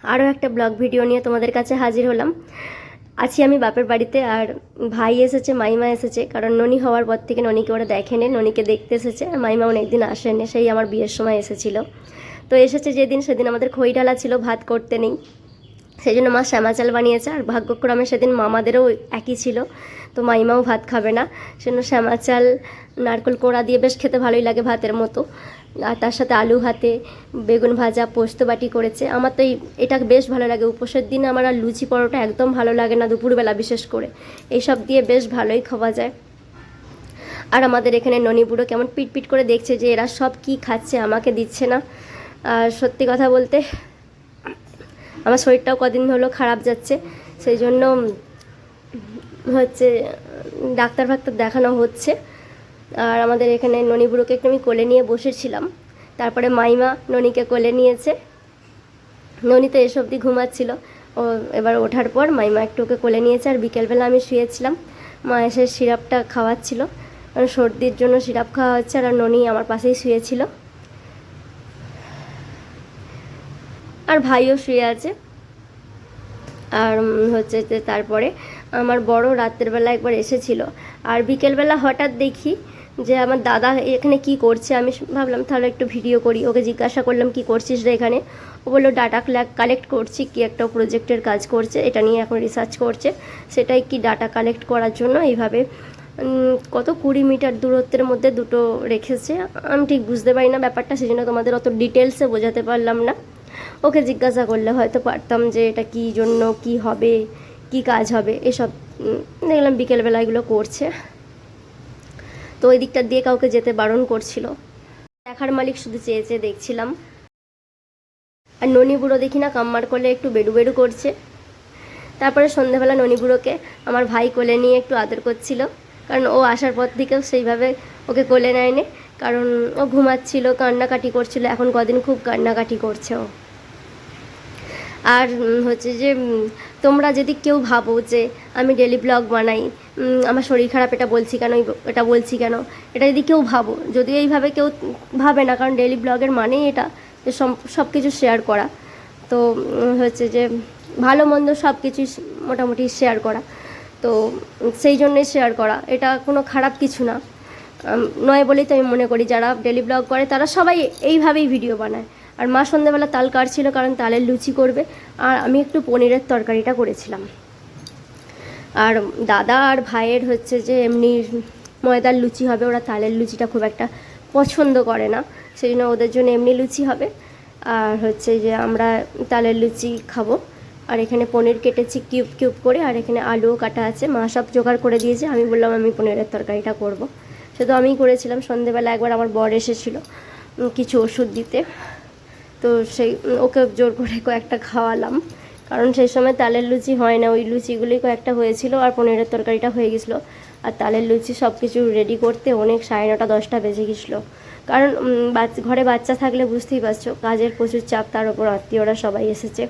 আরও একটা blog video নিয়ে তোমাদের কাছে হাজির হলাম। আছি আমি বাপের বাড়িতে, আর ভাই এসেছে, মাইমা এসেছে, কারণ ননি হওয়ার পর থেকে ননিকে ওরা দেখেনি, ননিকে দেখতে এসেছে। আর মাইমা অনেকদিন আসেনি, সেই আমার বিয়ের সময় এসেছিল। তো এসেছে যেদিন, সেদিন আমাদের খই ঢালা ছিল, ভাত করতে নেই, সেই জন্য মা শ্যামা চাল বানিয়েছে। আর ভাগ্যক্রমে সেদিন মামাদেরও একই ছিল, তো মাইমাও ভাত খাবে না, সেজন্য শ্যামা চাল নারকেল কোড়া দিয়ে বেশ খেতে ভালোই লাগে ভাতের মতো। আর তার সাথে আলু ভাতে, বেগুন ভাজা, পোস্ত বাটি করেছে। আমার তো এটা বেশ ভালো লাগে। উপোসের দিনে আমার আর লুচি পরোটা একদম ভালো লাগে না, দুপুরবেলা বিশেষ করে। এইসব দিয়ে বেশ ভালোই খাওয়া যায়। আর আমাদের এখানে ননি বুড়ো কেমন পিট করে দেখছে যে এরা সব কি খাচ্ছে, আমাকে দিচ্ছে না। আর সত্যি কথা বলতে আমার শরীরটাও কদিন হলো খারাপ যাচ্ছে, সেই জন্য হচ্ছে ডাক্তার দেখানো হচ্ছে। আর আমাদের এখানে ননি বুড়োকে একটু আমি কোলে নিয়ে বসেছিলাম, তারপরে মাইমা ননিকে কোলে নিয়েছে। ননি তো এসব দিয়ে ঘুমাচ্ছিল, ও এবার ওঠার পর মাইমা একটু ওকে কোলে নিয়েছে। আর বিকেলবেলা আমি শুয়েছিলাম, মা এসে সিরাপটা খাওয়াচ্ছিল, কারণ সর্দির জন্য সিরাপ খাওয়া হচ্ছে। আর ননি আমার পাশেই শুয়েছিল, আর ভাইও শুয়ে আছে। আর হচ্ছে যে তারপরে আমার বড় রাতের বেলা একবার এসেছিল, আর বিকেলবেলা হঠাৎ দেখি যে আমার দাদা এখানে কি করছে। আমি ভাবলাম তাহলে একটু ভিডিও করি, ওকে জিজ্ঞাসা করলাম কি করছিস রে এখানে। ও বললো ডাটা কালেক্ট করছি, কি একটা প্রজেক্টের কাজ করছে, এটা নিয়ে এখন রিসার্চ করছে, সেটাই কি ডাটা কালেক্ট করার জন্য এইভাবে কত 20 মিটার দূরত্বের মধ্যে দুটো রেখেছে। আমি ঠিক বুঝতে পারি না ব্যাপারটা, সেই জন্য তোমাদের অত ডিটেলসে বোঝাতে পারলাম না। ওকে জিজ্ঞাসা করলে হয়তো পারতাম যে এটা কী জন্য, কি হবে, কি কাজ হবে, এসব দেখলাম বিকেলবেলা এগুলো করছে। তো ওই দিকটা দিয়ে কাউকে যেতে বারণ করছিল, দেখার মালিক শুধু চেয়ে চেয়ে দেখছিলাম। আর ননি বুড়ো দেখি না কাম্মার কোলে একটু বেডু বেডু করছে। তারপরে সন্ধ্যাবেলা ননি বুড়োকে আমার ভাই কোলে নিয়ে একটু আদর করছিল, কারণ ও আসার পর থেকেও সেইভাবে ওকে কোলে নেয়নি, কারণ ও ঘুমাচ্ছিল, কান্নাকাটি করছিল। এখন কদিন খুব কান্নাকাটি করছে ও। আর হচ্ছে যে তোমরা যদি কেউ ভাবো যে আমি ডেলি ব্লগ বানাই, আমার শরীর খারাপ এটা বলছি কেন, এটা বলছি কেন, এটা যদি কেউ ভাবো, যদিও এইভাবে কেউ ভাবে না, কারণ ডেলি ব্লগের মানেই এটা যে সব কিছু শেয়ার করা। তো হচ্ছে যে ভালো মন্দ সব কিছুই মোটামুটি শেয়ার করা, তো সেই জন্যই শেয়ার করা, এটা কোনো খারাপ কিছু না নয় বলেই তো আমি মনে করি। যারা ডেলি ব্লগ করে তারা সবাই এইভাবেই ভিডিও বানায়। আর মা সন্ধ্যাবেলা তাল কাটছিল, কারণ তালের লুচি করবে, আর আমি একটু পনিরের তরকারিটা করেছিলাম। আর দাদা আর ভাইয়ের হচ্ছে যে এমনি ময়দার লুচি হবে, ওরা তালের লুচিটা খুব একটা পছন্দ করে না, সেই জন্য ওদের জন্য এমনি লুচি হবে। আর হচ্ছে যে আমরা তালের লুচি খাবো। আর এখানে পনির কেটেছি কিউব কিউব করে, আর এখানে আলুও কাটা আছে, মা সব জোগাড় করে দিয়েছে। আমি বললাম আমি পনিরের তরকারিটা করব, শুধু আমিই করেছিলাম। সন্ধেবেলা একবার আমার বর এসেছিলো কিছু ওষুধ দিতে, তো সেই ওকে জোর করে কয়েকটা খাওয়ালাম, কারণ সেই সময় তালের লুচি হয় না, ওই লুচিগুলি কয়েকটা হয়েছিল, আর পনিরের তরকারিটা হয়ে গেছিলো। আর তালের লুচি সব কিছু রেডি করতে অনেক 9:30 10টা বেজে গেছিলো, কারণ ঘরে বাচ্চা থাকলে বুঝতেই পারছো কাজের প্রচুর চাপ, তার উপর আত্মীয়রা সবাই এসেছে,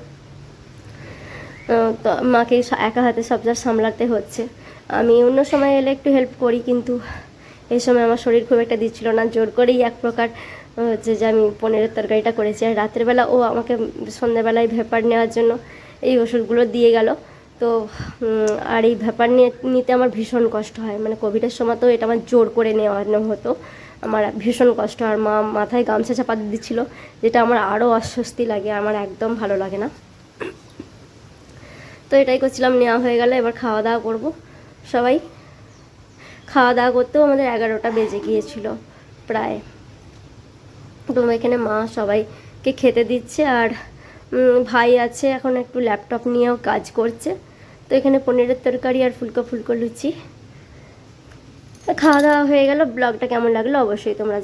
তো মাকে একা হাতে সব যা সামলাতে হচ্ছে। আমি অন্য সময় এলে একটু হেল্প করি, কিন্তু এই সময় আমার শরীর খুব একটা দিচ্ছিল না, জোর করেই এক প্রকার হচ্ছে যে আমি পনিরের তরকারিটা করেছি। আর রাতের বেলা ও আমাকে সন্ধ্যাবেলায় ভেপার নেওয়ার জন্য এই ওষুধগুলো দিয়ে গেল। তো আর এই ভেপার নিতে আমার ভীষণ কষ্ট হয়, মানে কোভিডের সময় তো এটা আমার জোর করে নেওয়ানো হতো, আমার ভীষণ কষ্ট। আর মা মাথায় গামছা চাপাতে দিচ্ছিল, যেটা আমার আরও অস্বস্তি লাগে, আমার একদম ভালো লাগে না। তো এটাই করছিলাম, নেওয়া হয়ে গেল, এবার খাওয়া দাওয়া করবো। সবাই খাওয়া দাওয়া করতেও আমাদের 11টা বেজে গিয়েছিল প্রায়। তো এখানে মা সবাইকে খেতে দিচ্ছে, আর ভাই আছে এখন একটু ল্যাপটপ নিয়েও কাজ করছে। তো এখানে পনিরের তরকারি আর ফুলকো লুচি খাওয়া দাওয়া হয়ে গেল। ব্লগটা কেমন লাগলো অবশ্যই তোমরা